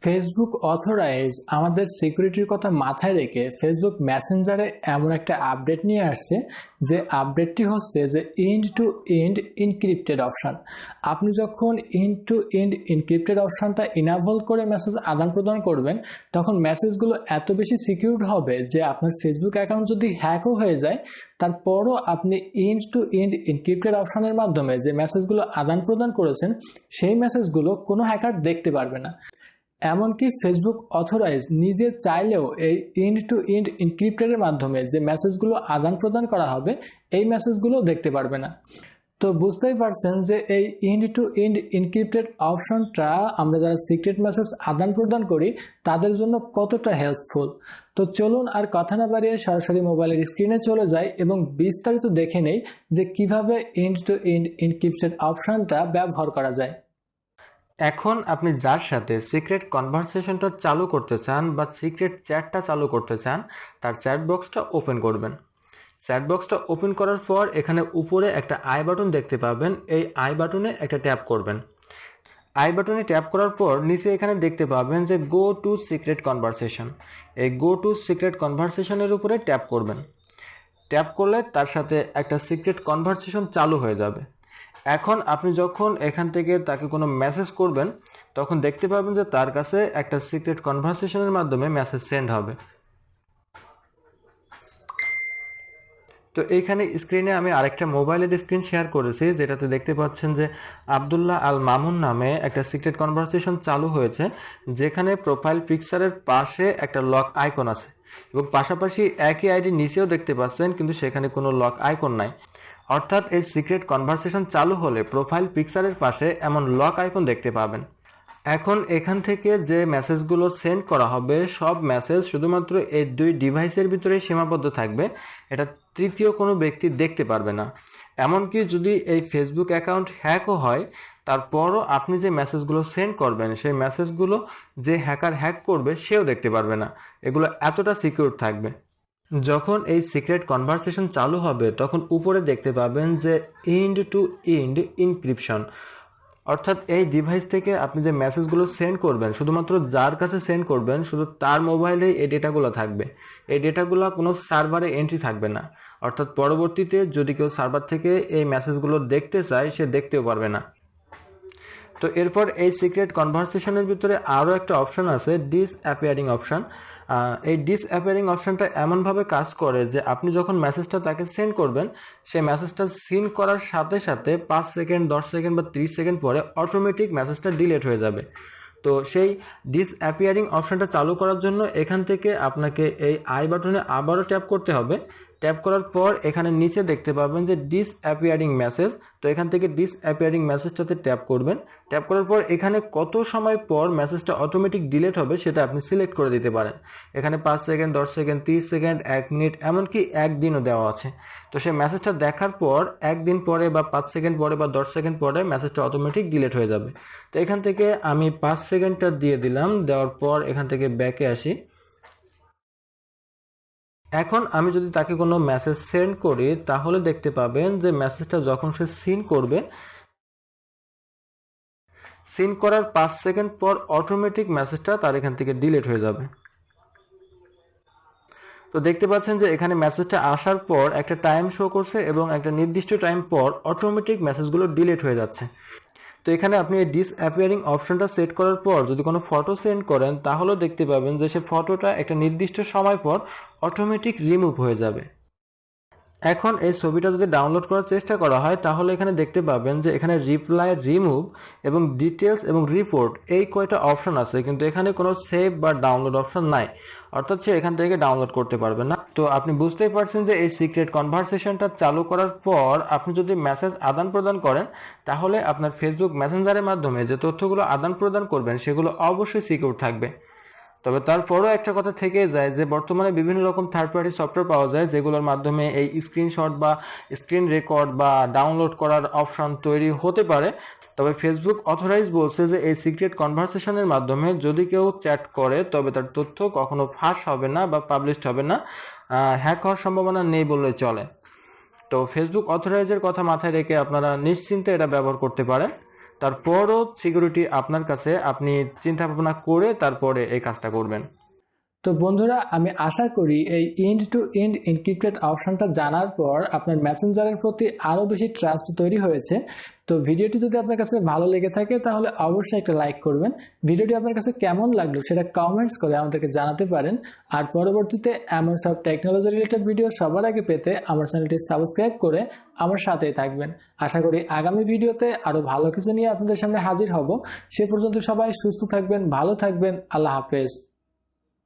Facebook authorize আমাদের সিকিউরিটির কথা মাথায় রেখে ফেসবুক মেসেঞ্জারে এমন একটা আপডেট নিয়ে আসছে যে আপডেটটি হচ্ছে যে end to end encrypted option. আপনি যখন এন্ড টু এন্ড ইনক্রিপ্টেড অপশনটা ইনাবল করে মেসেজ আদান প্রদান করবেন, তখন মেসেজগুলো এত বেশি সিকিউরড হবে যে আপনার ফেসবুক অ্যাকাউন্ট যদি হ্যাকও হয়ে যায়, তারপরও আপনি এন্ড টু এন্ড ইনক্রিপ্টেড অপশনের মাধ্যমে যে মেসেজগুলো আদান প্রদান করেছেন সেই মেসেজগুলো কোনো হ্যাকার দেখতে পারবে না। এমনকি ফেসবুক অথরাইজ নিজে চাইলেও এই এন্ড টু এন্ড এনক্রিপ্টেডের মাধ্যমে যে মেসেজগুলো আদান প্রদান করা হবে এই মেসেজগুলো দেখতে পারবে না। তো বুঝতেই পারছেন যে এই এন্ড টু এন্ড এনক্রিপ্টেড অপশনটা আমরা যারা সিক্রেট মেসেজ আদান প্রদান করি তাদের জন্য কতটা হেল্পফুল। তো চলুন আর কথা না বাড়িয়ে সরাসরি মোবাইলের স্ক্রিনে চলে যাই এবং বিস্তারিত দেখে নেই যে কিভাবে এন্ড টু এন্ড এনক্রিপ্টেড অপশনটা ব্যবহার করা যায়। এখন আপনি যার সাথে সিক্রেট কনভারসেশনটা চালু করতে চান বা সিক্রেট চ্যাটটা চালু করতে চান তার চ্যাট বক্সটা ওপেন করবেন। চ্যাট বক্সটা ওপেন করার পর এখানে উপরে একটা আই বাটন দেখতে পাবেন, এই আই বাটনে একটা ট্যাপ করবেন। আই বাটনে ট্যাপ করার পর নিচে এখানে দেখতে পাবেন যে গো টু সিক্রেট কনভারসেশন, এই গো টু সিক্রেট কনভারসেশনের উপরে ট্যাপ করবেন। ট্যাপ করলে তার সাথে একটা সিক্রেট কনভারসেশন চালু হয়ে যাবে। এখন আপনি যখন এখান থেকে তাকে কোনো মেসেজ করবেন তখন দেখতে পাবেন যে তার কাছে একটা সিক্রেট কনভারসেশনের মাধ্যমে মেসেজ সেন্ড হবে। তো এইখানে স্ক্রিনে আমি আরেকটা মোবাইলের স্ক্রিন শেয়ার করেছি, যেটাতে দেখতে পাচ্ছেন যে আব্দুল্লাহ আল মামুন নামে একটা সিক্রেট কনভারসেশন চালু হয়েছে, যেখানে প্রোফাইল পিকচারের পাশে একটা লক আইকন আছে এবং পাশাপাশি একই আইডি নিচেও দেখতে পাচ্ছেন, কিন্তু সেখানে কোনো লক আইকন নাই। অর্থাৎ এই সিক্রেট কনভারসেশন চালু হলে প্রোফাইল পিকচারের পাশে এমন লক আইকন দেখতে পাবেন। এখন এখান থেকে যে মেসেজগুলো সেন্ড করা হবে সব মেসেজ শুধুমাত্র এই দুই ডিভাইসের ভিতরেই সীমাবদ্ধ থাকবে, এটা তৃতীয় কোনো ব্যক্তি দেখতে পারবে না। এমনকি যদি এই ফেসবুক অ্যাকাউন্ট হ্যাকও হয় তারপরও আপনি যে মেসেজগুলো সেন্ড করবেন সেই মেসেজগুলো যে হ্যাকার হ্যাক করবে সেও দেখতে পারবে না। এগুলো এতটা সিকিউর থাকবে। যখন এই সিক্রেট কনভারসেশন চালু হবে তখন উপরে দেখতে পাবেন যে এন্ড টু এন্ড ইনক্রিপশন, অর্থাৎ এই ডিভাইস থেকে আপনি যে মেসেজগুলো সেন্ড করবেন শুধুমাত্র যার কাছে সেন্ড করবেন শুধু তার মোবাইলে এই ডেটাগুলো থাকবে। এই ডেটাগুলো কোনো সার্ভারে এন্ট্রি থাকবে না, অর্থাৎ পরবর্তীতে যদি কেউ সার্ভার থেকে এই মেসেজগুলো দেখতে চায় সে দেখতেও পারবে না। তো এরপর এই সিক্রেট কনভারসেশনের ভিতরে আরও একটা অপশন আছে, ডিসঅ্যাপিয়ারিং অপশন। এই ডিসঅ্যাপিয়ারিং অপশনটা এমনভাবে কাজ করে যে আপনি যখন মেসেজটা তাকে সেন্ড করবেন সেই মেসেজটা সিন করার সাথে সাথে 5 সেকেন্ড 10 সেকেন্ড বা 30 সেকেন্ড পরে অটোমেটিক মেসেজটা ডিলিট হয়ে যাবে। তো সেই ডিসঅ্যাপিয়ারিং অপশনটা চালু করার জন্য এখান থেকে আপনাকে এই আই বাটনে আবারও ট্যাপ করতে হবে। ট্যাপ করার পর এখানে নিচে দেখতে পাবেন যে ডিসঅ্যাপিয়ারিং মেসেজ, তো এখান থেকে ডিসঅ্যাপিয়ারিং মেসেজটাতে ট্যাপ করবেন। ট্যাপ করার পর এখানে কত সময় পর মেসেজটা অটোমেটিক ডিলিট হবে সেটা আপনি সিলেক্ট করে দিতে পারেন। এখানে 5 সেকেন্ড 10 সেকেন্ড 30 সেকেন্ড 1 মিনিট এমনকি 1 দিনও দেওয়া আছে। তো সেই মেসেজটা দেখার পর 1 দিন পরে বা 5 সেকেন্ড পরে বা 10 সেকেন্ড পরে মেসেজটা অটোমেটিক ডিলিট হয়ে যাবে। তো এখান থেকে আমি 5 সেকেন্ডটা দিয়ে দিলাম, দেওয়ার পর এখান থেকে ব্যাকে আসি। এখন আমি যদি তাকে কোনো মেসেজ সেন্ড করি তাহলে দেখতে পাবেন যে মেসেজটা যখন সে সিন করবে, সিন করার 5 সেকেন্ড পর অটোমেটিক মেসেজটা তার এখান থেকে ডিলিট হয়ে যাবে। তো দেখতে পাচ্ছেন যে এখানে মেসেজটা আসার পর একটা টাইম শো করছে এবং একটা নির্দিষ্ট টাইম পর অটোমেটিক মেসেজগুলো ডিলিট হয়ে যাচ্ছে। তো এখানে আপনি এই ডিসঅ্যাপিয়ারিং অপশনটা সেট করার পর যদি কোনো ফটো সেন্ড করেন তাহলেও দেখতে পাবেন যে সে ফটোটা একটা নির্দিষ্ট সময় পর অটোমেটিক রিমুভ হয়ে যাবে। এখন এই ছবিটা যদি ডাউনলোড করার চেষ্টা করা হয় তাহলে এখানে দেখতে পাবেন যে এখানে রিপ্লাই, রিমুভ এবং ডিটেলস এবং রিপোর্ট এই কয়টা অপশন আছে, কিন্তু এখানে কোনো সেভ বা ডাউনলোড অপশন নাই, অর্থাৎ সে এখান থেকে ডাউনলোড করতে পারবে না। তো আপনি বুঝতেই পারছেন যে এই সিক্রেট কনভারসেশনটা চালু করার পর আপনি যদি মেসেজ আদান প্রদান করেন তাহলে আপনার ফেসবুক মেসেঞ্জারের মাধ্যমে যে তথ্যগুলো আদান প্রদান করবেন সেগুলো অবশ্যই সিকিউর থাকবে। তবে তারপরও একটা কথা থেকে যায় যে বর্তমানে বিভিন্ন রকম থার্ড পার্টি সফটওয়্যার পাওয়া যায় যেগুলোর মাধ্যমে এই স্ক্রিনশট বা স্ক্রিন রেকর্ড বা ডাউনলোড করার অপশন তৈরি হতে পারে। তবে ফেসবুক অথরাইজ বলছে যে এই সিক্রেট কনভারসেশনের মাধ্যমে যদি কেউ চ্যাট করে তবে তার তথ্য কখনো ফাঁস হবে না বা পাবলিশড হবে না, হ্যাক হওয়ার সম্ভাবনা নেই বললে চলে। তো ফেসবুক অথরাইজের কথা মাথায় রেখে আপনারা নিশ্চিন্তে এটা ব্যবহার করতে পারেন। তারপরও সিকিউরিটি আপনার কাছে, আপনি চিন্তা ভাবনা করে তারপরে এই কাজটা করবেন। তো বন্ধুরা, আমি আশা করি এই এন্ড টু এন্ড এনক্রিপ্টেড অপশনটা জানার পর আপনার মেসেঞ্জারের প্রতি আরও বেশি ট্রাস্ট তৈরি হয়েছে। তো ভিডিওটি যদি আপনার কাছে ভালো লেগে থাকে তাহলে অবশ্যই একটা লাইক করবেন। ভিডিওটি আপনার কাছে কেমন লাগলো সেটা কমেন্টস করে আমাদেরকে জানাতে পারেন। আর পরবর্তীতে এমন সব টেকনোলজি রিলেটেড ভিডিও সবার আগে পেতে আমার চ্যানেলটি সাবস্ক্রাইব করে আমার সাথেই থাকবেন। আশা করি আগামী ভিডিওতে আরও ভালো কিছু নিয়ে আপনাদের সামনে হাজির হব। সে পর্যন্ত সবাই সুস্থ থাকবেন, ভালো থাকবেন। আল্লাহ হাফেজ।